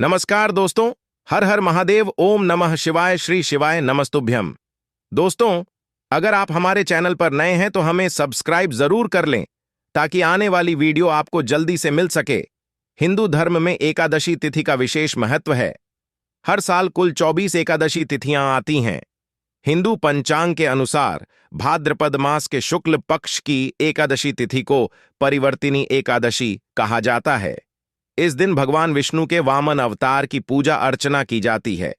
नमस्कार दोस्तों। हर हर महादेव, ओम नमः शिवाय, श्री शिवाय नमस्तुभ्यम। दोस्तों, अगर आप हमारे चैनल पर नए हैं तो हमें सब्सक्राइब जरूर कर लें ताकि आने वाली वीडियो आपको जल्दी से मिल सके। हिंदू धर्म में एकादशी तिथि का विशेष महत्व है। हर साल कुल 24 एकादशी तिथियां आती हैं। हिंदू पंचांग के अनुसार भाद्रपद मास के शुक्ल पक्ष की एकादशी तिथि को परिवर्तिनी एकादशी कहा जाता है। इस दिन भगवान विष्णु के वामन अवतार की पूजा अर्चना की जाती है।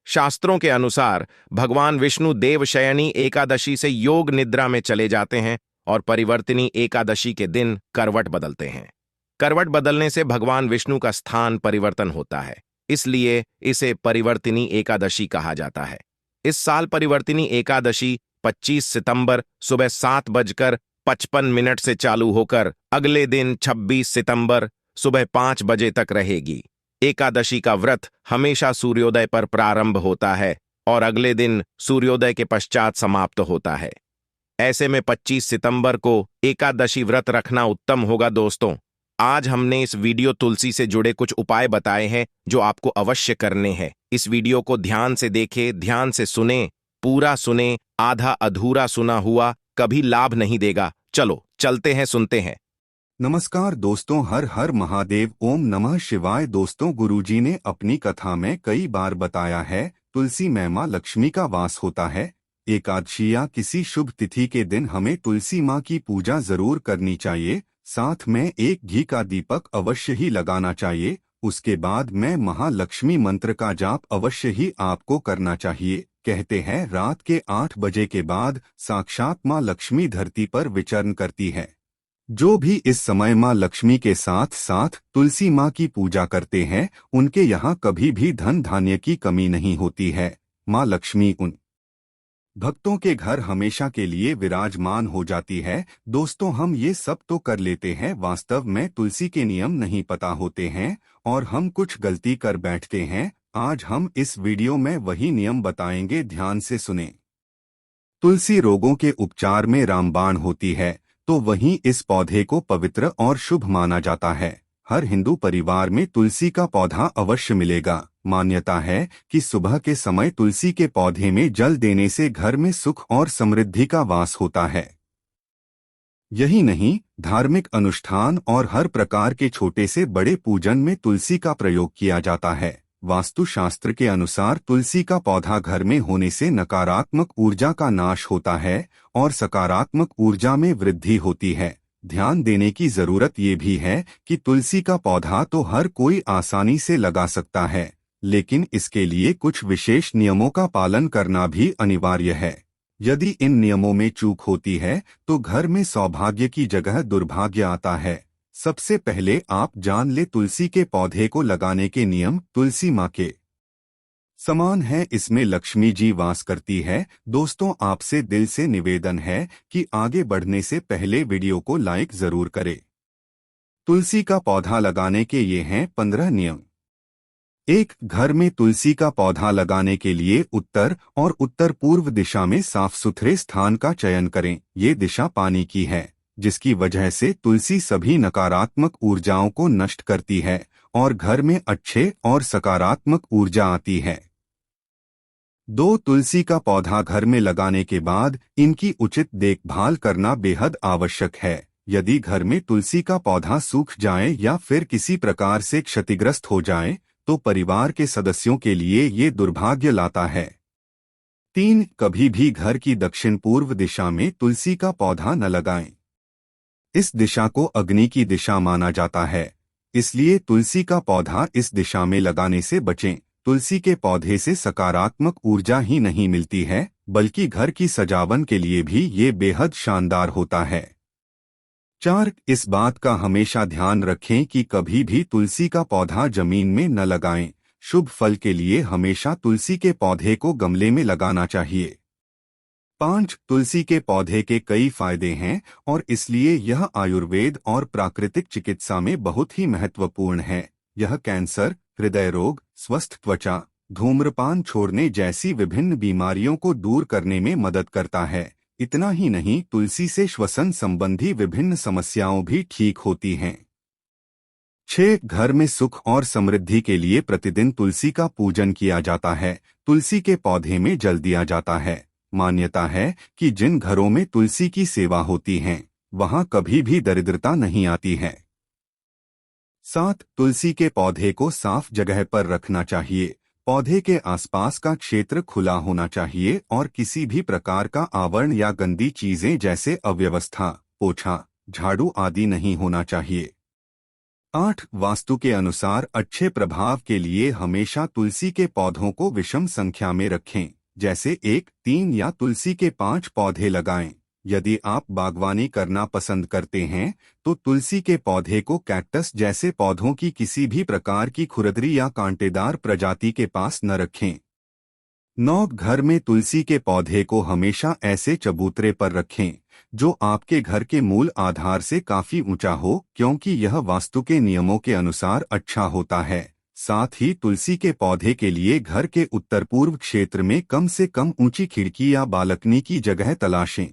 शास्त्रों के अनुसार भगवान विष्णु देवशयनी एकादशी से योग निद्रा में चले जाते हैं और परिवर्तिनी एकादशी के दिन करवट बदलते हैं। करवट बदलने से भगवान विष्णु का स्थान परिवर्तन होता है, इसलिए इसे परिवर्तिनी एकादशी कहा जाता है। इस साल परिवर्तिनी एकादशी 25 सितंबर सुबह 7:55 से चालू होकर अगले दिन 26 सितंबर सुबह 5 बजे तक रहेगी। एकादशी का व्रत हमेशा सूर्योदय पर प्रारंभ होता है और अगले दिन सूर्योदय के पश्चात समाप्त होता है। ऐसे में 25 सितंबर को एकादशी व्रत रखना उत्तम होगा। दोस्तों, आज हमने इस वीडियो तुलसी से जुड़े कुछ उपाय बताए हैं जो आपको अवश्य करने हैं। इस वीडियो को ध्यान से देखें, ध्यान से सुने, पूरा सुने। आधा अधूरा सुना हुआ कभी लाभ नहीं देगा। चलो चलते हैं, सुनते हैं। नमस्कार दोस्तों, हर हर महादेव, ओम नमः शिवाय। दोस्तों, गुरुजी ने अपनी कथा में कई बार बताया है, तुलसी में मां लक्ष्मी का वास होता है। एकादशी या किसी शुभ तिथि के दिन हमें तुलसी मां की पूजा जरूर करनी चाहिए। साथ में एक घी का दीपक अवश्य ही लगाना चाहिए। उसके बाद में महालक्ष्मी मंत्र का जाप अवश्य ही आपको करना चाहिए। कहते हैं रात के 8 बजे के बाद साक्षात मां लक्ष्मी धरती पर विचरण करती है। जो भी इस समय मां लक्ष्मी के साथ साथ तुलसी मां की पूजा करते हैं, उनके यहाँ कभी भी धन धान्य की कमी नहीं होती है। मां लक्ष्मी उन भक्तों के घर हमेशा के लिए विराजमान हो जाती है। दोस्तों, हम ये सब तो कर लेते हैं, वास्तव में तुलसी के नियम नहीं पता होते हैं और हम कुछ गलती कर बैठते हैं। आज हम इस वीडियो में वही नियम बताएंगे, ध्यान से सुने। तुलसी रोगों के उपचार में रामबाण होती है, तो वहीं इस पौधे को पवित्र और शुभ माना जाता है। हर हिंदू परिवार में तुलसी का पौधा अवश्य मिलेगा। मान्यता है कि सुबह के समय तुलसी के पौधे में जल देने से घर में सुख और समृद्धि का वास होता है। यही नहीं, धार्मिक अनुष्ठान और हर प्रकार के छोटे से बड़े पूजन में तुलसी का प्रयोग किया जाता है। वास्तुशास्त्र के अनुसार तुलसी का पौधा घर में होने से नकारात्मक ऊर्जा का नाश होता है और सकारात्मक ऊर्जा में वृद्धि होती है। ध्यान देने की जरूरत ये भी है कि तुलसी का पौधा तो हर कोई आसानी से लगा सकता है, लेकिन इसके लिए कुछ विशेष नियमों का पालन करना भी अनिवार्य है। यदि इन नियमों में चूक होती है तो घर में सौभाग्य की जगह दुर्भाग्य आता है। सबसे पहले आप जान ले तुलसी के पौधे को लगाने के नियम। तुलसी मां के समान है, इसमें लक्ष्मी जी वास करती है। दोस्तों, आपसे दिल से निवेदन है कि आगे बढ़ने से पहले वीडियो को लाइक जरूर करें। तुलसी का पौधा लगाने के ये हैं 15 नियम। 1. घर में तुलसी का पौधा लगाने के लिए उत्तर और उत्तर पूर्व दिशा में साफ सुथरे स्थान का चयन करें। ये दिशा पानी की है, जिसकी वजह से तुलसी सभी नकारात्मक ऊर्जाओं को नष्ट करती है और घर में अच्छे और सकारात्मक ऊर्जा आती है। 2. तुलसी का पौधा घर में लगाने के बाद इनकी उचित देखभाल करना बेहद आवश्यक है। यदि घर में तुलसी का पौधा सूख जाए या फिर किसी प्रकार से क्षतिग्रस्त हो जाए तो परिवार के सदस्यों के लिए ये दुर्भाग्य लाता है। 3. कभी भी घर की दक्षिण पूर्व दिशा में तुलसी का पौधा न लगाएं। इस दिशा को अग्नि की दिशा माना जाता है, इसलिए तुलसी का पौधा इस दिशा में लगाने से बचें। तुलसी के पौधे से सकारात्मक ऊर्जा ही नहीं मिलती है, बल्कि घर की सजावट के लिए भी ये बेहद शानदार होता है। 4. इस बात का हमेशा ध्यान रखें कि कभी भी तुलसी का पौधा जमीन में न लगाएं। शुभ फल के लिए हमेशा तुलसी के पौधे को गमले में लगाना चाहिए। 5. तुलसी के पौधे के कई फायदे हैं और इसलिए यह आयुर्वेद और प्राकृतिक चिकित्सा में बहुत ही महत्वपूर्ण है। यह कैंसर, हृदय रोग, स्वस्थ त्वचा, धूम्रपान छोड़ने जैसी विभिन्न बीमारियों को दूर करने में मदद करता है। इतना ही नहीं, तुलसी से श्वसन संबंधी विभिन्न समस्याओं भी ठीक होती हैं। 6. घर में सुख और समृद्धि के लिए प्रतिदिन तुलसी का पूजन किया जाता है। तुलसी के पौधे में जल दिया जाता है। मान्यता है कि जिन घरों में तुलसी की सेवा होती है वहां कभी भी दरिद्रता नहीं आती है। 7. तुलसी के पौधे को साफ जगह पर रखना चाहिए। पौधे के आसपास का क्षेत्र खुला होना चाहिए और किसी भी प्रकार का आवरण या गंदी चीजें जैसे अव्यवस्था, पोछा, झाड़ू आदि नहीं होना चाहिए। 8. वास्तु के अनुसार अच्छे प्रभाव के लिए हमेशा तुलसी के पौधों को विषम संख्या में रखें, जैसे 1, 3 या तुलसी के 5 पौधे लगाएं। यदि आप बागवानी करना पसंद करते हैं तो तुलसी के पौधे को कैक्टस जैसे पौधों की किसी भी प्रकार की खुरदरी या कांटेदार प्रजाति के पास न रखें। 9. घर में तुलसी के पौधे को हमेशा ऐसे चबूतरे पर रखें जो आपके घर के मूल आधार से काफी ऊंचा हो, क्योंकि यह वास्तु के नियमों के अनुसार अच्छा होता है। साथ ही तुलसी के पौधे के लिए घर के उत्तर पूर्व क्षेत्र में कम से कम ऊंची खिड़की या बालकनी की जगह तलाशें।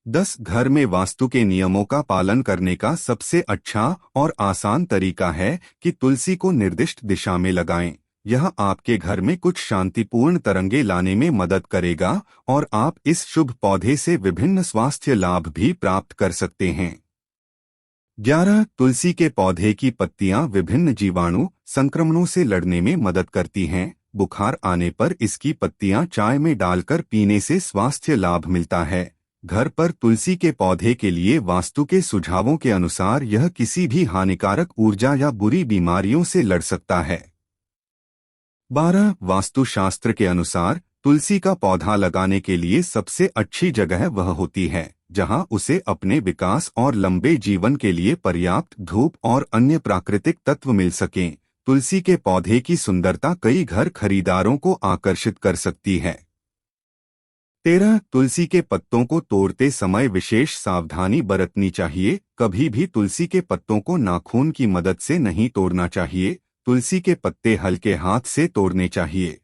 10. घर में वास्तु के नियमों का पालन करने का सबसे अच्छा और आसान तरीका है कि तुलसी को निर्दिष्ट दिशा में लगाएं। यह आपके घर में कुछ शांतिपूर्ण तरंगे लाने में मदद करेगा और आप इस शुभ पौधे से विभिन्न स्वास्थ्य लाभ भी प्राप्त कर सकते हैं। 11. तुलसी के पौधे की पत्तियां विभिन्न जीवाणु संक्रमणों से लड़ने में मदद करती हैं। बुखार आने पर इसकी पत्तियां चाय में डालकर पीने से स्वास्थ्य लाभ मिलता है। घर पर तुलसी के पौधे के लिए वास्तु के सुझावों के अनुसार यह किसी भी हानिकारक ऊर्जा या बुरी बीमारियों से लड़ सकता है। 12. वास्तु शास्त्र के अनुसार तुलसी का पौधा लगाने के लिए सबसे अच्छी जगह वह होती है जहां उसे अपने विकास और लंबे जीवन के लिए पर्याप्त धूप और अन्य प्राकृतिक तत्व मिल सकें। तुलसी के पौधे की सुंदरता कई घर खरीदारों को आकर्षित कर सकती है। 13. तुलसी के पत्तों को तोड़ते समय विशेष सावधानी बरतनी चाहिए। कभी भी तुलसी के पत्तों को नाखून की मदद से नहीं तोड़ना चाहिए। तुलसी के पत्ते हल्के हाथ से तोड़ने चाहिए।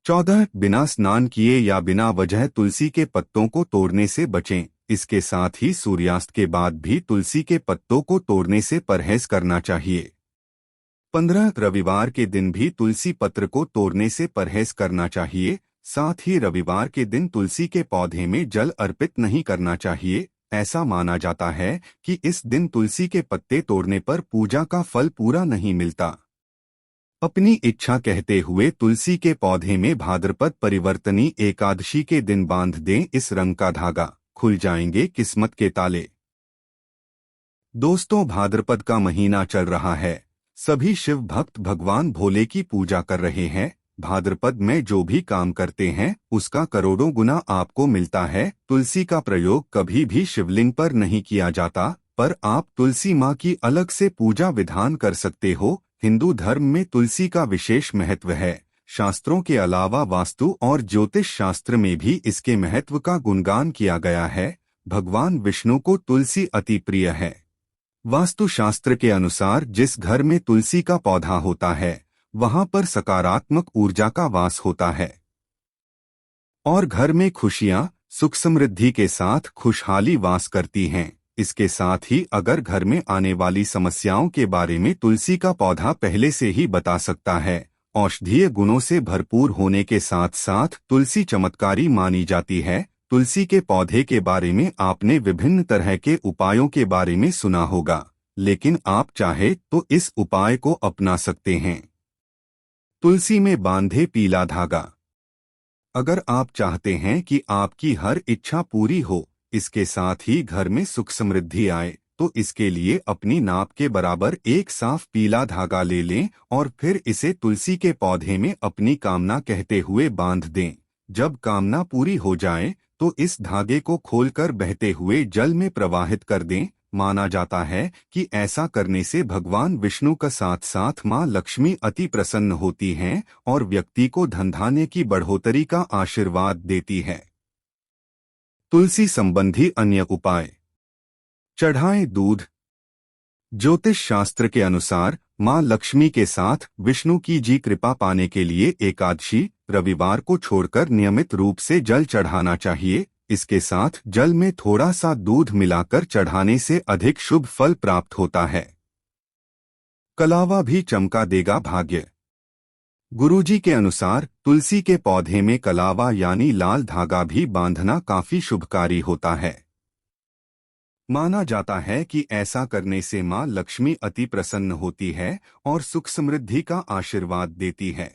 14. बिना स्नान किए या बिना वजह तुलसी के पत्तों को तोड़ने से बचें। इसके साथ ही सूर्यास्त के बाद भी तुलसी के पत्तों को तोड़ने से परहेज करना चाहिए। 15. रविवार के दिन भी तुलसी पत्र को तोड़ने से परहेज करना चाहिए। साथ ही रविवार के दिन तुलसी के पौधे में जल अर्पित नहीं करना चाहिए। ऐसा माना जाता है कि इस दिन तुलसी के पत्ते तोड़ने पर पूजा का फल पूरा नहीं मिलता। अपनी इच्छा कहते हुए तुलसी के पौधे में भाद्रपद परिवर्तनी एकादशी के दिन बांध दें इस रंग का धागा, खुल जाएंगे किस्मत के ताले। दोस्तों, भाद्रपद का महीना चल रहा है। सभी शिव भक्त भगवान भोले की पूजा कर रहे हैं। भाद्रपद में जो भी काम करते हैं उसका करोड़ों गुना आपको मिलता है। तुलसी का प्रयोग कभी भी शिवलिंग पर नहीं किया जाता, पर आप तुलसी माँ की अलग से पूजा विधान कर सकते हो। हिंदू धर्म में तुलसी का विशेष महत्व है। शास्त्रों के अलावा वास्तु और ज्योतिष शास्त्र में भी इसके महत्व का गुणगान किया गया है। भगवान विष्णु को तुलसी अति प्रिय है। वास्तु शास्त्र के अनुसार जिस घर में तुलसी का पौधा होता है वहां पर सकारात्मक ऊर्जा का वास होता है और घर में खुशियां, सुख समृद्धि के साथ खुशहाली वास करती हैं। इसके साथ ही अगर घर में आने वाली समस्याओं के बारे में तुलसी का पौधा पहले से ही बता सकता है। औषधीय गुणों से भरपूर होने के साथ साथ तुलसी चमत्कारी मानी जाती है। तुलसी के पौधे के बारे में आपने विभिन्न तरह के उपायों के बारे में सुना होगा, लेकिन आप चाहे तो इस उपाय को अपना सकते हैं। तुलसी में बांधे पीला धागा। अगर आप चाहते हैं कि आपकी हर इच्छा पूरी हो, इसके साथ ही घर में सुख समृद्धि आए, तो इसके लिए अपनी नाप के बराबर एक साफ पीला धागा ले लें और फिर इसे तुलसी के पौधे में अपनी कामना कहते हुए बांध दें। जब कामना पूरी हो जाए तो इस धागे को खोलकर बहते हुए जल में प्रवाहित कर दें। माना जाता है कि ऐसा करने से भगवान विष्णु का साथ साथ मां लक्ष्मी अति प्रसन्न होती हैं और व्यक्ति को धनधान्य की बढ़ोतरी का आशीर्वाद देती है। तुलसी संबंधी अन्य उपाय। चढ़ाएं दूध। ज्योतिष शास्त्र के अनुसार मां लक्ष्मी के साथ विष्णु की जी कृपा पाने के लिए एकादशी रविवार को छोड़कर नियमित रूप से जल चढ़ाना चाहिए। इसके साथ जल में थोड़ा सा दूध मिलाकर चढ़ाने से अधिक शुभ फल प्राप्त होता है। कलावा भी चमका देगा भाग्य। गुरुजी के अनुसार तुलसी के पौधे में कलावा यानी लाल धागा भी बांधना काफी शुभकारी होता है। माना जाता है कि ऐसा करने से मां लक्ष्मी अति प्रसन्न होती है और सुख समृद्धि का आशीर्वाद देती है।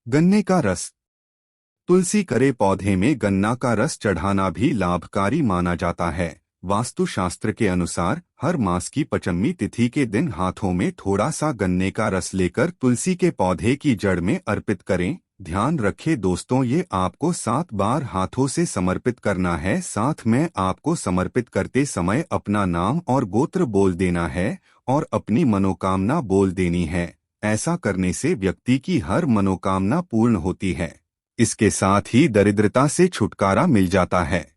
गन्ने का रस। तुलसी करे पौधे में गन्ना का रस चढ़ाना भी लाभकारी माना जाता है। वास्तुशास्त्र के अनुसार हर मास की पंचमी तिथि के दिन हाथों में थोड़ा सा गन्ने का रस लेकर तुलसी के पौधे की जड़ में अर्पित करें। ध्यान रखें दोस्तों, ये आपको 7 बार हाथों से समर्पित करना है। साथ में आपको समर्पित करते समय अपना नाम और गोत्र बोल देना है और अपनी मनोकामना बोल देनी है। ऐसा करने से व्यक्ति की हर मनोकामना पूर्ण होती है। इसके साथ ही दरिद्रता से छुटकारा मिल जाता है।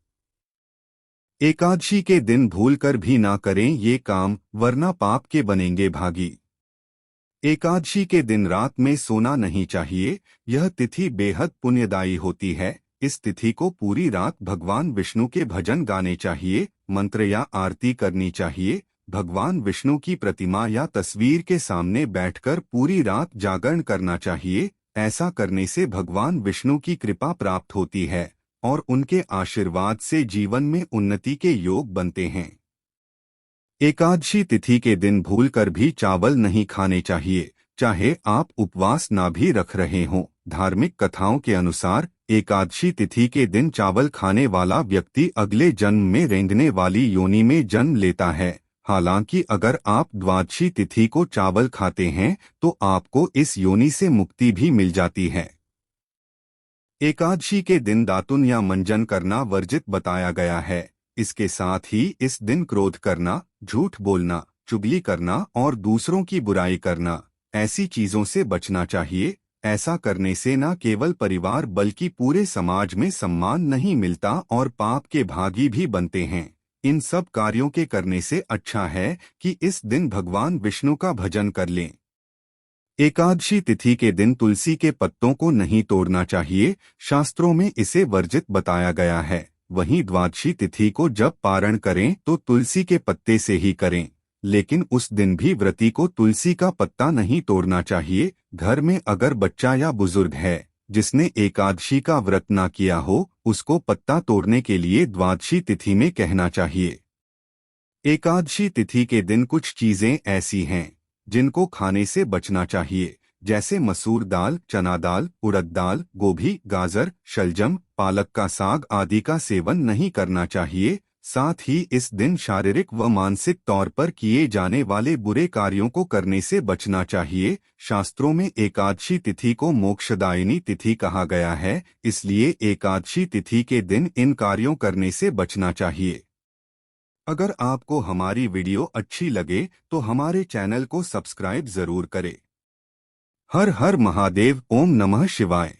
एकादशी के दिन भूलकर भी ना करें ये काम, वरना पाप के बनेंगे भागी। एकादशी के दिन रात में सोना नहीं चाहिए। यह तिथि बेहद पुण्यदायी होती है। इस तिथि को पूरी रात भगवान विष्णु के भजन गाने चाहिए, मंत्र या आरती करनी चाहिए। भगवान विष्णु की प्रतिमा या तस्वीर के सामने बैठकर पूरी रात जागरण करना चाहिए। ऐसा करने से भगवान विष्णु की कृपा प्राप्त होती है और उनके आशीर्वाद से जीवन में उन्नति के योग बनते हैं। एकादशी तिथि के दिन भूलकर भी चावल नहीं खाने चाहिए, चाहे आप उपवास ना भी रख रहे हों। धार्मिक कथाओं के अनुसार एकादशी तिथि के दिन चावल खाने वाला व्यक्ति अगले जन्म में रेंगने वाली योनि में जन्म लेता है। हालांकि अगर आप द्वादशी तिथि को चावल खाते हैं तो आपको इस योनि से मुक्ति भी मिल जाती है। एकादशी के दिन दातुन या मंजन करना वर्जित बताया गया है। इसके साथ ही इस दिन क्रोध करना, झूठ बोलना, चुगली करना और दूसरों की बुराई करना, ऐसी चीजों से बचना चाहिए। ऐसा करने से न केवल परिवार बल्कि पूरे समाज में सम्मान नहीं मिलता और पाप के भागी भी बनते हैं। इन सब कार्यों के करने से अच्छा है कि इस दिन भगवान विष्णु का भजन कर लें। एकादशी तिथि के दिन तुलसी के पत्तों को नहीं तोड़ना चाहिए, शास्त्रों में इसे वर्जित बताया गया है। वहीं द्वादशी तिथि को जब पारण करें तो तुलसी के पत्ते से ही करें, लेकिन उस दिन भी व्रती को तुलसी का पत्ता नहीं तोड़ना चाहिए। घर में अगर बच्चा या बुजुर्ग है जिसने एकादशी का व्रत ना किया हो, उसको पत्ता तोड़ने के लिए द्वादशी तिथि में कहना चाहिए। एकादशी तिथि के दिन कुछ चीजें ऐसी हैं जिनको खाने से बचना चाहिए, जैसे मसूर दाल, चना दाल, उड़द दाल, गोभी, गाजर, शलजम, पालक का साग आदि का सेवन नहीं करना चाहिए। साथ ही इस दिन शारीरिक व मानसिक तौर पर किए जाने वाले बुरे कार्यों को करने से बचना चाहिए। शास्त्रों में एकादशी तिथि को मोक्षदायिनी तिथि कहा गया है, इसलिए एकादशी तिथि के दिन इन कार्यों करने से बचना चाहिए। अगर आपको हमारी वीडियो अच्छी लगे तो हमारे चैनल को सब्सक्राइब जरूर करें। हर हर महादेव। ओम नमः शिवाय।